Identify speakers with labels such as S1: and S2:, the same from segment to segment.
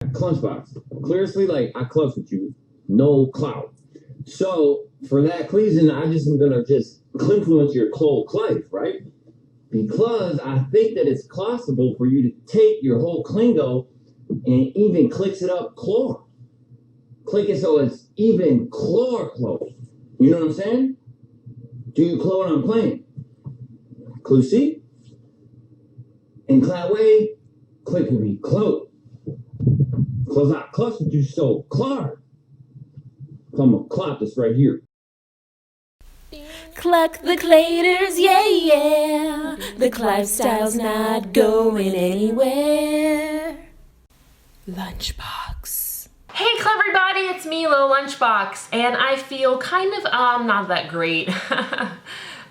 S1: Lunchbox. Clearly, like, I clutch with you, no clout. So for that reason, I just am gonna just influence your whole clife, right? Because I think that it's possible for you to take your whole Klingo and even clicks it up chlor. Click it so it's even chlor close. You know what I'm saying? Do you clone what I'm playing? Clusic and clanyway, click with me, close. Cause I clutch with you so Clark. I'm gonna clock this right here.
S2: Cluck the claters, yeah, yeah. The lifestyle's not going anywhere. Lunchbox. Hey, everybody, it's me, Little Lunchbox, and I feel kind of, not that great.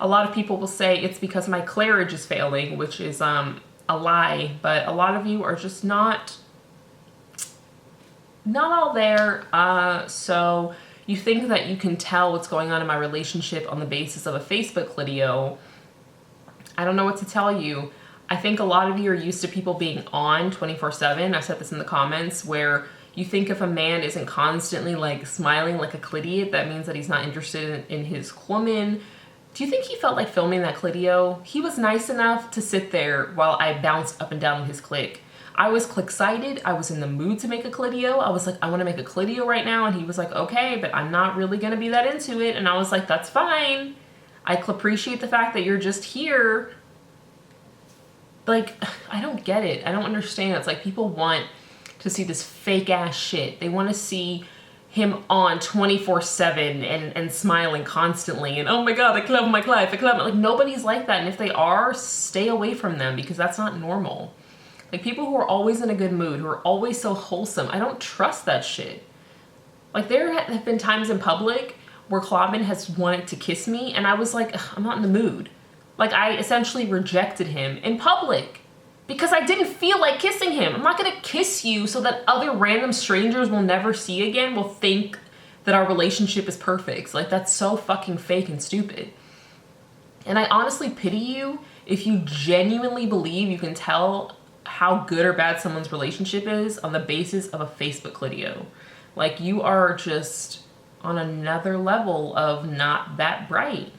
S2: A lot of people will say it's because my clarage is failing, which is, a lie, but a lot of you are just not all there, so you think that you can tell what's going on in my relationship on the basis of a Facebook video. I don't know what to tell you. I think a lot of you are used to people being on 24/7. I said this in the comments, where you think if a man isn't constantly like smiling like a clidiot, that means that he's not interested in his woman. Do you think he felt like filming that clidio? He was nice enough to sit there while I bounced up and down his click. I was click-sighted. I was in the mood to make a clidio. I was like, I want to make a clidio right now. And he was like, okay, but I'm not really going to be that into it. And I was like, that's fine. I appreciate the fact that you're just here. Like, I don't get it. I don't understand. It's like people want to see this fake ass shit. They want to see him on 24/7 and smiling constantly. And oh my God, I love my life. I love it. Like, nobody's like that. And if they are, stay away from them, because that's not normal. Like, people who are always in a good mood, who are always so wholesome, I don't trust that shit. Like, there have been times in public where Klobin has wanted to kiss me, and I was like, I'm not in the mood. Like, I essentially rejected him in public because I didn't feel like kissing him. I'm not gonna kiss you so that other random strangers we'll never see again will think that our relationship is perfect. Like, that's so fucking fake and stupid. And I honestly pity you if you genuinely believe you can tell how good or bad someone's relationship is on the basis of a Facebook clidio. Like, you are just on another level of not that bright.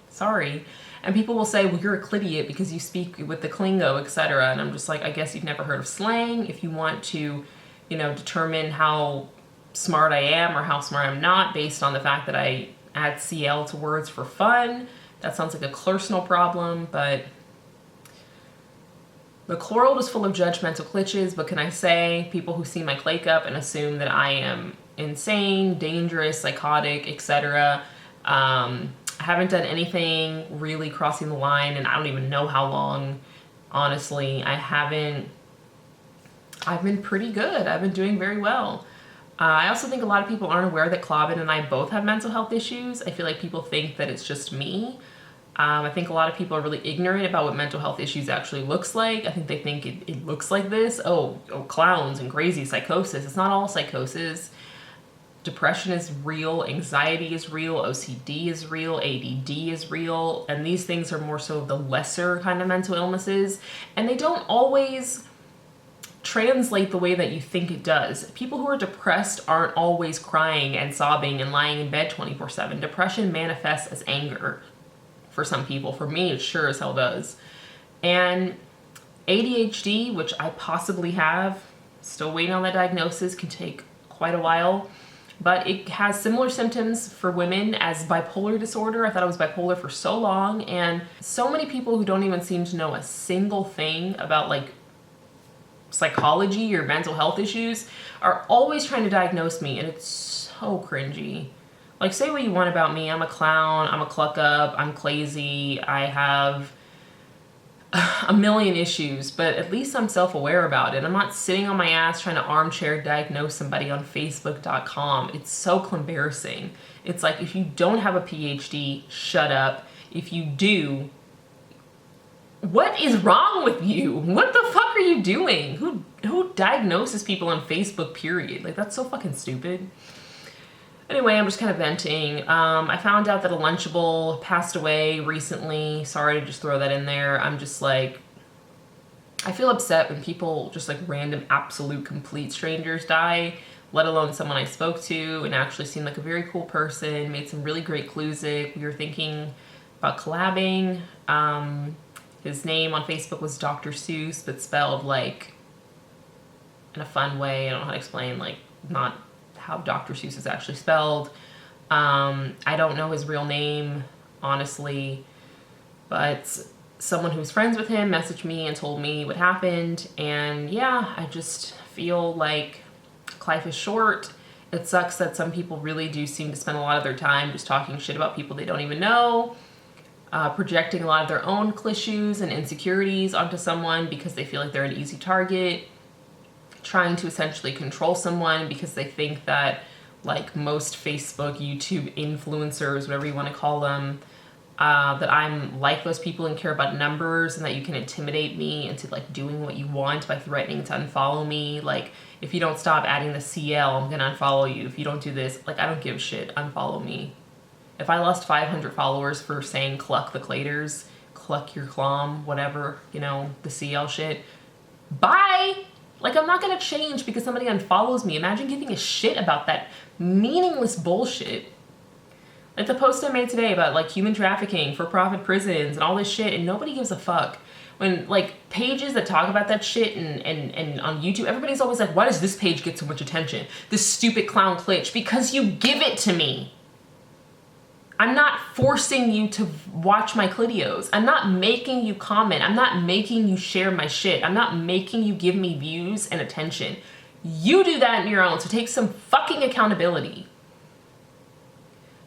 S2: Sorry. And people will say, well, you're a clidiot because you speak with the Klingo, etc. And I'm just like, I guess you've never heard of slang. If you want to, determine how smart I am or how smart I'm not based on the fact that I add CL to words for fun, that sounds like a personal problem, but the world is full of judgmental glitches. But can I say, people who see my clake up and assume that I am insane, dangerous, psychotic, etc. I haven't done anything really crossing the line, and I don't even know how long. Honestly, I've been pretty good. I've been doing very well. I also think a lot of people aren't aware that Klobin and I both have mental health issues. I feel like people think that it's just me. I think a lot of people are really ignorant about what mental health issues actually looks like. I think they think it looks like this. Oh, clowns and crazy psychosis. It's not all psychosis. Depression is real, anxiety is real, OCD is real, ADD is real, and these things are more so the lesser kind of mental illnesses, and they don't always translate the way that you think it does. People who are depressed aren't always crying and sobbing and lying in bed 24/7. Depression manifests as anger for some people. For me, it sure as hell does. And ADHD, which I possibly have, still waiting on that diagnosis, can take quite a while. But it has similar symptoms for women as bipolar disorder. I thought I was bipolar for so long, and so many people who don't even seem to know a single thing about like psychology or mental health issues are always trying to diagnose me, and it's so cringy. Like, say what you want about me. I'm a clown, I'm a cluck up, I'm crazy, I have a million issues, but at least I'm self-aware about it. I'm not sitting on my ass trying to armchair diagnose somebody on Facebook.com. It's so embarrassing. It's like, if you don't have a PhD, shut up. If you do, what is wrong with you? What the fuck are you doing? Who diagnoses people on Facebook, period? Like, that's so fucking stupid. Anyway, I'm just kind of venting. I found out that a Lunchable passed away recently. Sorry to just throw that in there. I'm just like, I feel upset when people, just like random, absolute, complete strangers die, let alone someone I spoke to and actually seemed like a very cool person, made some really great clusic. We were thinking about collabing. His name on Facebook was Dr. Seuss, but spelled like in a fun way. I don't know how to explain, like, not how Dr. Seuss is actually spelled. I don't know his real name, honestly, but someone who's friends with him messaged me and told me what happened. And yeah, I just feel like life is short. It sucks that some people really do seem to spend a lot of their time just talking shit about people they don't even know, projecting a lot of their own issues and insecurities onto someone because they feel like they're an easy target, trying to essentially control someone because they think that, like most Facebook, YouTube influencers, whatever you want to call them, that I'm like those people and care about numbers, and that you can intimidate me into like doing what you want by threatening to unfollow me. Like, if you don't stop adding the CL, I'm gonna unfollow you. If you don't do this, like, I don't give a shit. Unfollow me. If I lost 500 followers for saying cluck the claters, cluck your clom, whatever, you know, the CL shit, bye! Like, I'm not gonna change because somebody unfollows me. Imagine giving a shit about that meaningless bullshit. Like the post I made today about like human trafficking, for-profit prisons, and all this shit, and nobody gives a fuck. When like pages that talk about that shit and on YouTube, everybody's always like, why does this page get so much attention? This stupid clown glitch. Because you give it to me. I'm not forcing you to watch my clidios. I'm not making you comment. I'm not making you share my shit. I'm not making you give me views and attention. You do that on your own, so take some fucking accountability.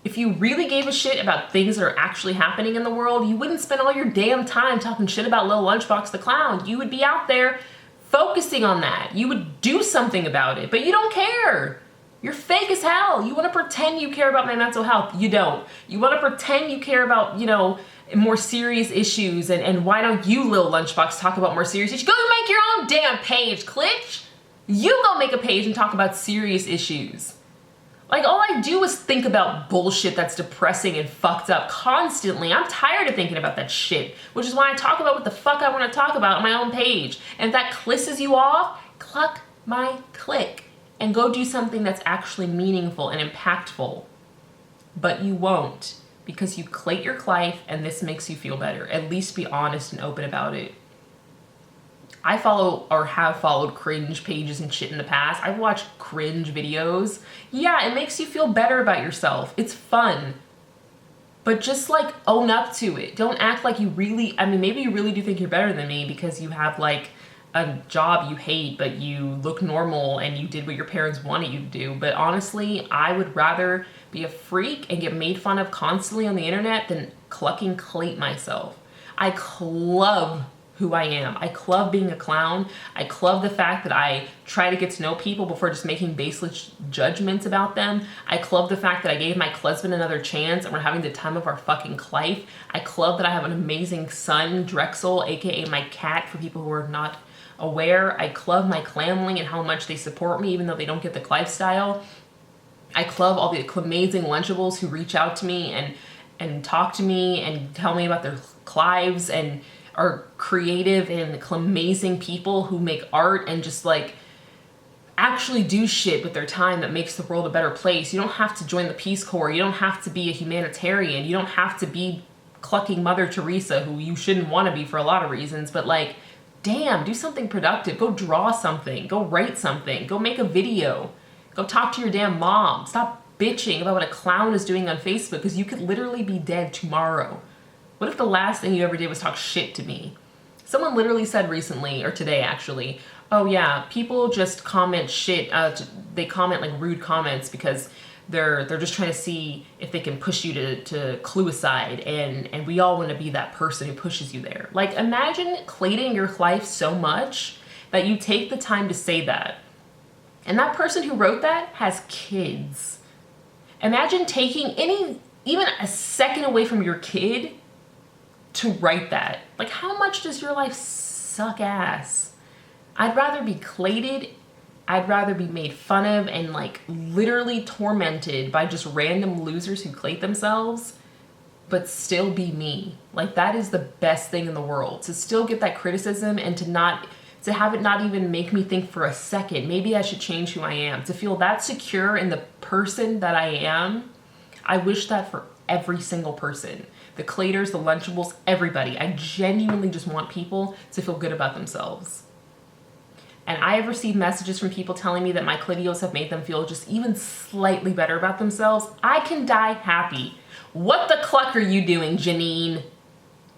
S2: If you really gave a shit about things that are actually happening in the world, you wouldn't spend all your damn time talking shit about Lil Lunchbox the Clown. You would be out there focusing on that. You would do something about it, but you don't care. You're fake as hell. You want to pretend you care about my mental health. You don't. You want to pretend you care about, you know, more serious issues, and why don't you, Lil Lunchbox, talk about more serious issues? Go make your own damn page, Klitsch. You go make a page and talk about serious issues. Like, all I do is think about bullshit that's depressing and fucked up constantly. I'm tired of thinking about that shit, which is why I talk about what the fuck I want to talk about on my own page. And if that clisses you off, cluck my click and go do something that's actually meaningful and impactful. But you won't, because you clate your clife and this makes you feel better. At least be honest and open about it. I follow or have followed cringe pages and shit in the past. I've watched cringe videos. Yeah, it makes you feel better about yourself. It's fun. But just like own up to it. Don't act like you really, I mean, maybe you really do think you're better than me because you have like a job you hate, but you look normal and you did what your parents wanted you to do. But honestly, I would rather be a freak and get made fun of constantly on the internet than clucking clate myself. I club who I am. I club being a clown. I club the fact that I try to get to know people before just making baseless judgments about them. I club the fact that I gave my husband another chance and we're having the time of our fucking life. I club that I have an amazing son, Drexel, aka my cat, for people who are not aware. I club my clamling and how much they support me even though they don't get the lifestyle. I club all the amazing Lunchables who reach out to me and talk to me and tell me about their lives and are creative and amazing people who make art and just like actually do shit with their time that makes the world a better place. You don't have to join the Peace Corps. You don't have to be a humanitarian. You don't have to be clucking Mother Teresa, who you shouldn't want to be for a lot of reasons, but like, damn, do something productive. Go draw something. Go write something. Go make a video. Go talk to your damn mom. Stop bitching about what a clown is doing on Facebook because you could literally be dead tomorrow. What if the last thing you ever did was talk shit to me? Someone literally said recently, or today actually, oh yeah, people just comment shit, they comment like rude comments because they're just trying to see if they can push you to cluicide, and we all want to be that person who pushes you there. Like, imagine clating your life so much that you take the time to say that. And that person who wrote that has kids. Imagine taking even a second away from your kid to write that. Like, how much does your life suck ass? I'd rather be clated. I'd rather be made fun of and like literally tormented by just random losers who clate themselves. but still be me. Like, that is the best thing in the world, to still get that criticism and to have it not even make me think for a second, maybe I should change who I am. To feel that secure in the person that I am, I wish that for every single person. The Claters, the Lunchables, everybody. I genuinely just want people to feel good about themselves. And I have received messages from people telling me that my clitios have made them feel just even slightly better about themselves. I can die happy. What the cluck are you doing, Janine?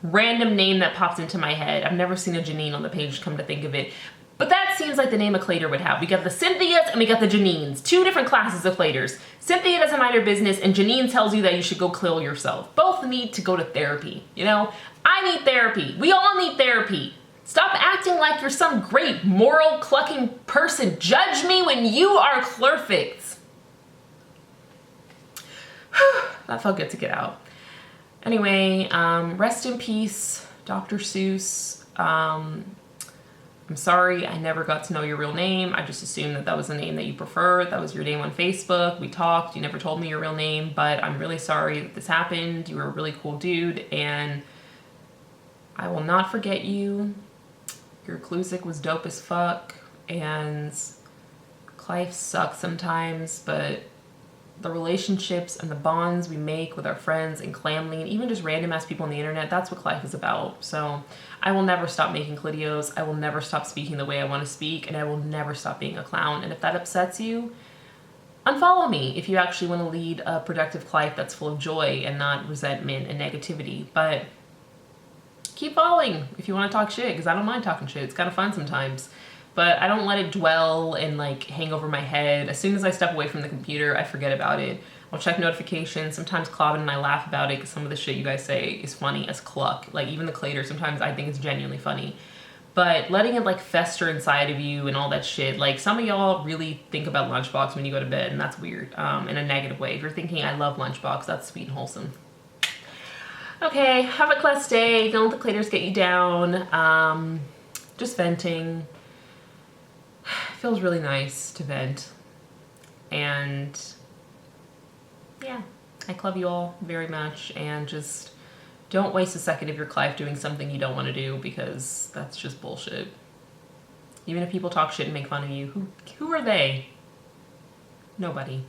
S2: Random name that pops into my head. I've never seen a Janine on the page, come to think of it. But that seems like the name a Clater would have. We got the Cynthias and we got the Janines. Two different classes of Claters. Cynthia doesn't mind her business, and Janine tells you that you should go kill yourself. Both need to go to therapy, you know? I need therapy. We all need therapy. Stop acting like you're some great moral clucking person. Judge me when you are perfect. That felt good to get out. Anyway, rest in peace, Dr. Seuss. I'm sorry, I never got to know your real name. I just assumed that that was the name that you preferred. That was your name on Facebook. We talked. You never told me your real name, but I'm really sorry that this happened. You were a really cool dude, and I will not forget you. Your clusic was dope as fuck, and clife sucks sometimes, but the relationships and the bonds we make with our friends and family and even just random ass people on the internet, that's what clife is about. So I will never stop making clitios. I will never stop speaking the way I want to speak, and I will never stop being a clown. And if that upsets you, unfollow me if you actually want to lead a productive clife that's full of joy and not resentment and negativity. But keep following if you want to talk shit, because I don't mind talking shit. It's kind of fun sometimes. But I don't let it dwell and like hang over my head. As soon as I step away from the computer, I forget about it. I'll check notifications. Sometimes Claude and I laugh about it because some of the shit you guys say is funny as cluck. Like even the Clater, sometimes I think it's genuinely funny. But letting it like fester inside of you and all that shit, like some of y'all really think about Lunchbox when you go to bed, and that's weird in a negative way. If you're thinking I love Lunchbox, that's sweet and wholesome. Okay, have a class day. Don't let the Claters get you down. Just venting. Feels really nice to vent. And yeah, I love you all very much, and just don't waste a second of your life doing something you don't want to do, because that's just bullshit. Even if people talk shit and make fun of you, who are they? Nobody.